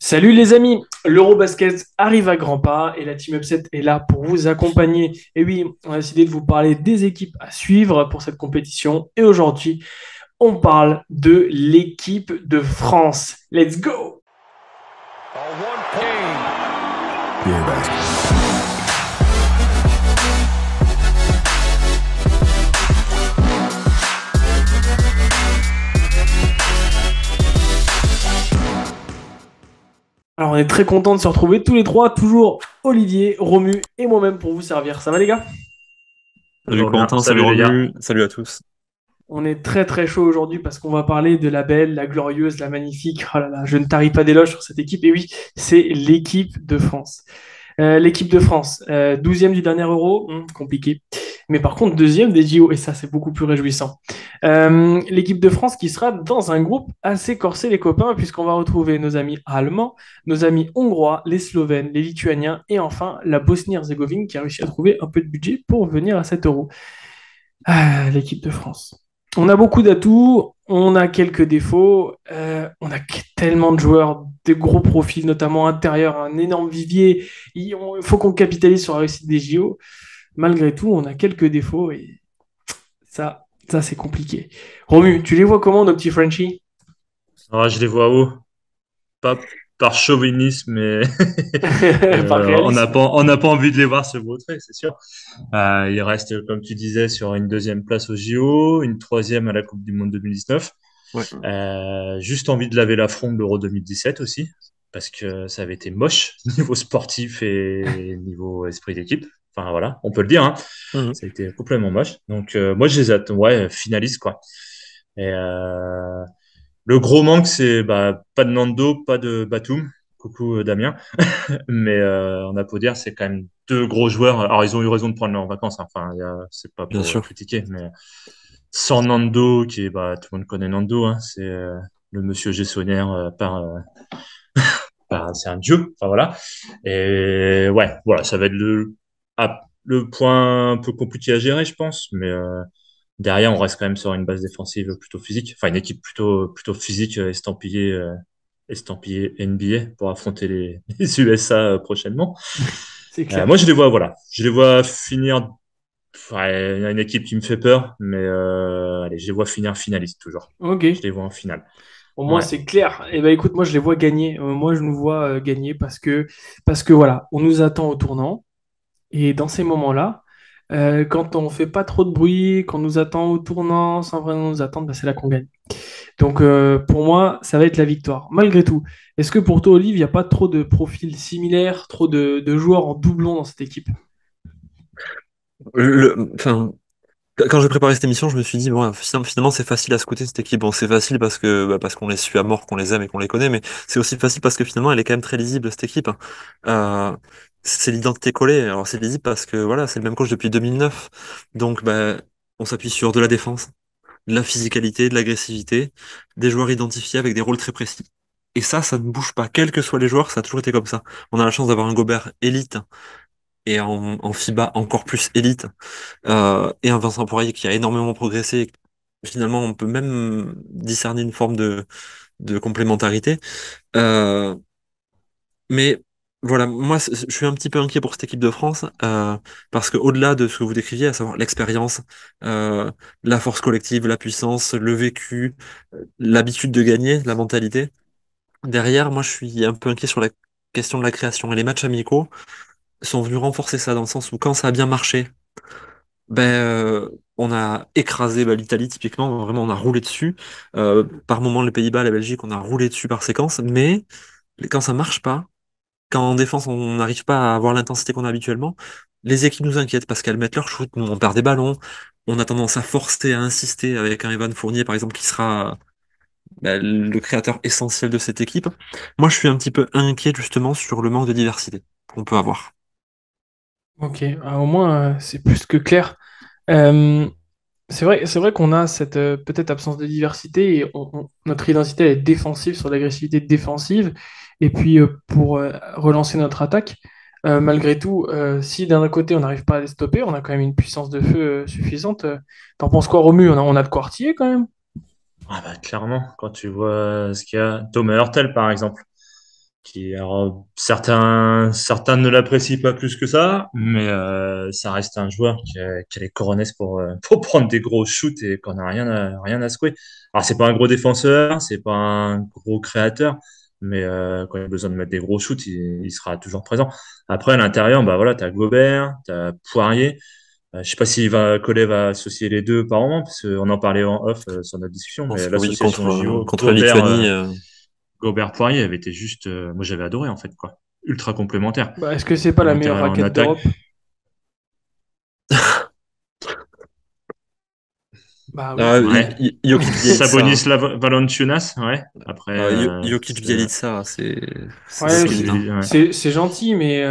Salut les amis, l'Eurobasket arrive à grands pas et la Team Upset est là pour vous accompagner. Et oui, on a décidé de vous parler des équipes à suivre pour cette compétition. Et aujourd'hui, on parle de l'équipe de France. Let's go! Beer basket. Alors on est très content de se retrouver tous les trois, toujours Olivier, Romu et moi-même pour vous servir. Ça va les gars? Salut Toujours bien. Corentin, salut Salut les gars. Romu, salut à tous. On est très très chaud aujourd'hui parce qu'on va parler de la belle, la glorieuse, la magnifique. Oh là là, je ne tarie pas d'éloges sur cette équipe. Et oui, c'est l'équipe de France. L'équipe de France, 12e du dernier Euro, compliqué. Mais par contre, deuxième des JO, et ça, c'est beaucoup plus réjouissant. L'équipe de France qui sera dans un groupe assez corsé, les copains, puisqu'on va retrouver nos amis allemands, nos amis hongrois, les Slovènes, les Lituaniens, et enfin la Bosnie-Herzégovine qui a réussi à trouver un peu de budget pour venir à cet Euro. Ah, l'équipe de France. On a beaucoup d'atouts, on a quelques défauts, on a tellement de joueurs, de gros profils, notamment intérieurs, un énorme vivier. Il faut qu'on capitalise sur la réussite des JO. Malgré tout, on a quelques défauts et ça c'est compliqué. Romu, tu les vois comment, nos petits Frenchies? Je les vois haut, pas par chauvinisme, mais Par réalisme. on n'a pas envie de les voir se vautrer, c'est sûr. Il reste, comme tu disais, sur une deuxième place au JO, une troisième à la Coupe du Monde 2019. Ouais. Juste envie de laver l'affront de l'Euro 2017 aussi, parce que ça avait été moche niveau sportif et niveau esprit d'équipe. Enfin voilà, on peut le dire, hein. Mhm. Ça a été complètement moche. Donc moi je les attends, ouais, finalistes quoi. Et le gros manque, c'est pas de Nando, pas de Batum. Coucou Damien. Mais on a beau dire, c'est quand même deux gros joueurs. Alors, ils ont eu raison de prendre leurs vacances, hein. Enfin, c'est pas Bien pour sûr. critiquer, mais sans Nando, qui est, tout le monde connaît Nando, hein, c'est le monsieur gestionnaire c'est un dieu. Enfin, voilà. Et ouais, voilà, ça va être le point un peu compliqué à gérer, je pense. Mais derrière, on reste quand même sur une base défensive plutôt physique. Enfin, une équipe plutôt physique, estampillée NBA pour affronter les USA prochainement. C'est clair. Moi, je les vois, voilà. Je les vois finir. Ouais, il y a une équipe qui me fait peur, mais allez, je les vois finir finaliste toujours. Je Ok. les vois en finale. Au moins, Ouais. c'est clair. Et ben écoute, moi, je les vois gagner. Moi, je nous vois gagner parce que voilà, on nous attend au tournant. Et dans ces moments-là, quand on fait pas trop de bruit, qu'on nous attend au tournant sans vraiment nous attendre, bah, c'est là qu'on gagne. Donc pour moi, ça va être la victoire. Malgré tout, est-ce que pour toi, Olive, il n'y a pas trop de profils similaires, trop de joueurs en doublon dans cette équipe? Enfin, quand j'ai préparé cette émission, je me suis dit, bon, finalement, c'est facile à scouter cette équipe. Bon, c'est facile parce qu'on les suit à mort, qu'on les aime et qu'on les connaît, mais c'est aussi facile parce que finalement, elle est quand même très lisible, cette équipe. Euh, c'est l'identité collée. Alors, c'est lisible parce que, voilà, c'est le même coach depuis 2009. Donc, on s'appuie sur de la défense, de la physicalité, de l'agressivité, des joueurs identifiés avec des rôles très précis. Et ça ne bouge pas. Quels que soient les joueurs, ça a toujours été comme ça. On a la chance d'avoir un Gobert élite et en FIBA encore plus élite, et un Vincent Poirier qui a énormément progressé. Finalement, on peut même discerner une forme de complémentarité. Euh, mais voilà, moi, je suis un petit peu inquiet pour cette équipe de France, parce que au-delà de ce que vous décriviez, à savoir l'expérience, euh, la force collective, la puissance, le vécu, l'habitude de gagner, la mentalité, derrière, moi, je suis un peu inquiet sur la question de la création. Et les matchs amicaux sont venus renforcer ça, dans le sens où quand ça a bien marché, ben, on a écrasé l'Italie typiquement, vraiment on a roulé dessus. Par moment les Pays-Bas, la Belgique, on a roulé dessus par séquence, mais quand ça marche pas, quand en défense on n'arrive pas à avoir l'intensité qu'on a habituellement, les équipes nous inquiètent parce qu'elles mettent leur shoot, nous on perd des ballons, on a tendance à forcer, à insister avec un Evan Fournier par exemple qui sera le créateur essentiel de cette équipe. Moi je suis un petit peu inquiet justement sur le manque de diversité qu'on peut avoir. Ok, au moins, c'est plus que clair. Euh, c'est vrai qu'on a cette peut-être absence de diversité et notre identité elle est défensive sur l'agressivité défensive. Et puis pour relancer notre attaque, malgré tout, si d'un autre côté on n'arrive pas à les stopper, on a quand même une puissance de feu suffisante. T'en penses quoi, Romu? On a de quoi artiller quand même? Clairement, quand tu vois ce qu'il y a, Thomas Hurtel par exemple. Alors, certains ne l'apprécient pas plus que ça, mais ça reste un joueur qui a les cojones pour prendre des gros shoots et qu'on n'a rien à secouer. Alors, c'est pas un gros défenseur, c'est pas un gros créateur, mais quand il a besoin de mettre des gros shoots, il sera toujours présent. Après, à l'intérieur, bah voilà, t'as Gobert, t'as Poirier. Je sais pas si Collet va associer les deux par moment, parce qu'on en parlait en off sur notre Je discussion, pense mais que oui, l'association JO, contre la Lituanie. Gobert Poirier avait été juste, moi j'avais adoré en fait quoi, ultra complémentaire. Bah, est-ce que c'est pas En la meilleure intérieur, en raquette attaque. d'Europe? Bah oui. Ah, Ouais. Jokic Bielitsa, hein. Sabonis Valanciunas, ouais. Après, Jokic Bielitsa, c'est Ouais, solide, hein. ouais. c'est gentil, mais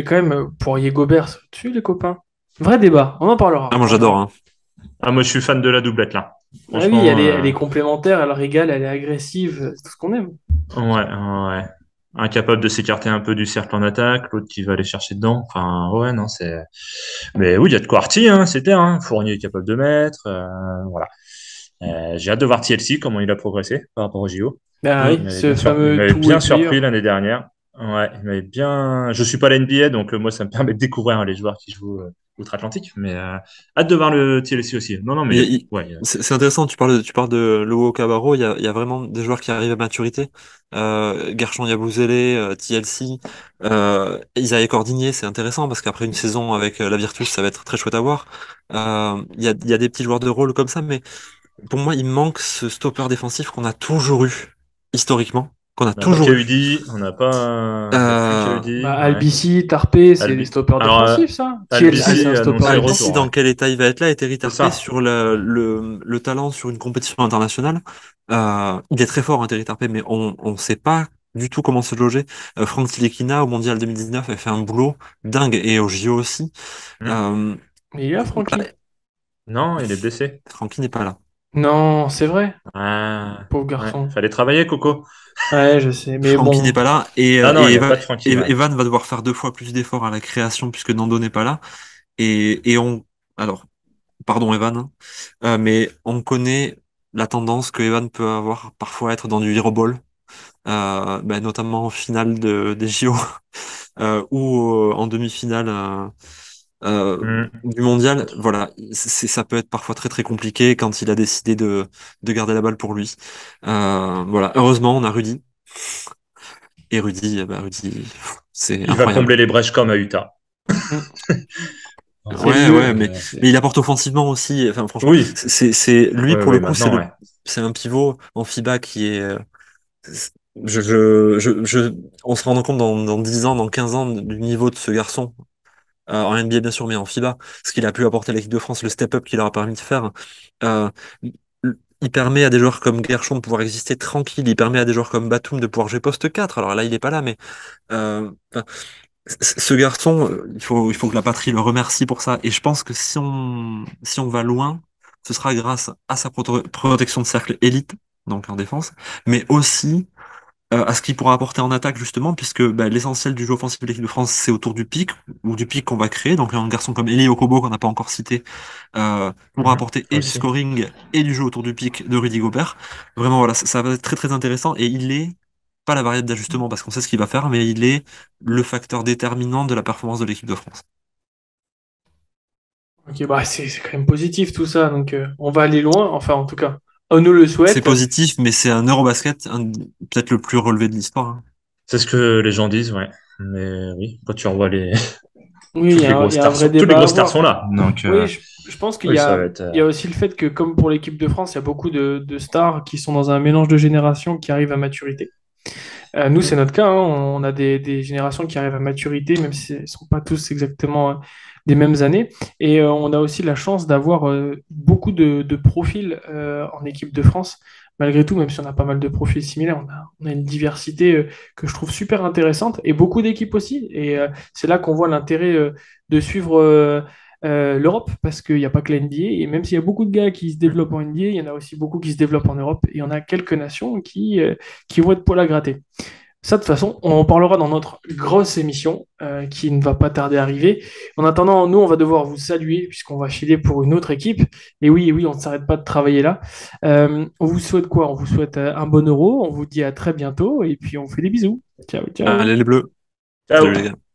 quand même, Poirier Gobert, c'est au-dessus, les copains. Vrai débat, on en parlera. Ah, moi On en j'adore, parlera. hein. Ah, moi je suis fan de la doublette là. Ah oui, Franchement, elle est complémentaire, elle régale, elle est agressive, c'est tout ce qu'on aime. ouais. Incapable de s'écarter un peu du cercle en attaque, l'autre qui va aller chercher dedans. Enfin, ouais, non, c'est. Mais oui, il y a de quoi Arty, hein, c'est clair. Hein. Fournier est capable de mettre. Voilà. J'ai hâte de voir TLC, comment il a progressé par rapport au JO. Ah Mm. oui, ce Il fameux m'avait two-way bien player. surpris l'année dernière. Ouais, il m'avait bien. Je suis pas à la NBA, donc moi, ça me permet de découvrir les joueurs qui jouent outre-Atlantique. Mais hâte de voir le TLC aussi. Non, non, mais Mais ouais. c'est intéressant, tu parles de Lobo Cabarro, il y a vraiment des joueurs qui arrivent à maturité. Gershon Yabusele, TLC, Isaiah Cordigné, c'est intéressant parce qu'après une saison avec la Virtus, ça va être très chouette à voir. Il y a des petits joueurs de rôle comme ça, mais pour moi, il manque ce stopper défensif qu'on a toujours eu, historiquement, qu'on a On n'a pas toujours eu. KUD, on n'a plus Euh, Bah, KUD, ouais. Albici, Tarpé, c'est des Albi... stoppers Alors, défensifs, ça. TLC, c'est Albici un a stopper annoncé le Albissi, retour, défensif. dans ouais. quel état il va être là, et Terry C'est Tarpey ça. sur le talent sur une compétition internationale. Il est très fort, hein, Terry Tarpey, mais on sait pas du tout comment se loger. Franck Tilekina, au Mondial 2019, a fait un boulot dingue, et au JO aussi. Hmm. Euh, Mais il est là, voilà, Francky. Non, il est blessé. Francky n'est pas là. Non, c'est vrai, Ah, pauvre ouais. garçon. Fallait travailler, Coco. Ouais, je sais, mais Francky n'est bon. pas là, Ah non, il n'y a pas de Frankie, ouais. Evan va devoir faire deux fois plus d'efforts à la création puisque Nando n'est pas là. Alors, pardon Evan, hein, mais on connaît la tendance que Evan peut avoir parfois à être dans du hero ball, notamment en finale des JO ou en demi-finale Hmm. du mondial. Voilà, ça peut être parfois très très compliqué quand il a décidé de garder la balle pour lui. Voilà, heureusement on a Rudy, et Rudy, c'est Il va incroyable. combler les brèches comme à Utah. Mm. C'est Ouais, mieux. ouais, mais il apporte offensivement aussi. Enfin, franchement, Oui, lui oui, pour le oui, coup, maintenant, ouais. c'est un pivot en FIBA qui est, on se rend compte dans 10 ans, dans 15 ans du niveau de ce garçon. En NBA bien sûr, mais en FIBA, ce qu'il a pu apporter à l'équipe de France, le step-up qu'il leur a permis de faire. Euh, il permet à des joueurs comme Gershon de pouvoir exister tranquille. Il permet à des joueurs comme Batum de pouvoir jouer poste 4. Alors là, il est pas là, mais enfin, ce garçon, il faut que la patrie le remercie pour ça. Et je pense que si on va loin, ce sera grâce à sa protection de cercle élite, donc en défense, mais aussi à ce qu'il pourra apporter en attaque, justement, puisque l'essentiel du jeu offensif de l'équipe de France, c'est autour du pic, ou du pic qu'on va créer. Donc un garçon comme Eli Okobo, qu'on n'a pas encore cité, pourra Mhm. apporter et du Aussi. scoring et du jeu autour du pic de Rudy Gobert. Vraiment, voilà, ça va être très très intéressant. Et il est pas la variable d'ajustement parce qu'on sait ce qu'il va faire, mais il est le facteur déterminant de la performance de l'équipe de France. Ok, bah c'est quand même positif tout ça, donc on va aller loin, enfin en tout cas, on nous le C'est souhaite. positif, mais c'est un Eurobasket, peut-être le plus relevé de l'histoire, hein. C'est ce que les gens disent, ouais. Mais oui, quand tu revois Oui, il y a un vrai tous les débat gros à stars sont avoir. là. Donc, Oui, je pense oui, ça va être. il y a aussi le fait que, comme pour l'équipe de France, il y a beaucoup de stars qui sont dans un mélange de générations qui arrivent à maturité. Nous, c'est notre cas, hein. On a des générations qui arrivent à maturité, même si elles ne sont pas tous exactement des mêmes années. Et on a aussi la chance d'avoir beaucoup de profils en équipe de France. Malgré tout, même si on a pas mal de profils similaires, on a une diversité que je trouve super intéressante et beaucoup d'équipes aussi. Et c'est là qu'on voit l'intérêt de suivre l'Europe parce qu'il n'y a pas que la NBA. Et même s'il y a beaucoup de gars qui se développent en NBA, il y en a aussi beaucoup qui se développent en Europe. Et il y en a quelques nations qui vont être poil à gratter. Ça, de toute façon, on en parlera dans notre grosse émission qui ne va pas tarder à arriver. En attendant, nous, on va devoir vous saluer puisqu'on va filer pour une autre équipe. Et oui, on ne s'arrête pas de travailler là. On vous souhaite quoi? On vous souhaite un bon euro. On vous dit à très bientôt et puis on vous fait des bisous. Ciao, ciao. Allez les Bleus. Salut les Ciao. gars.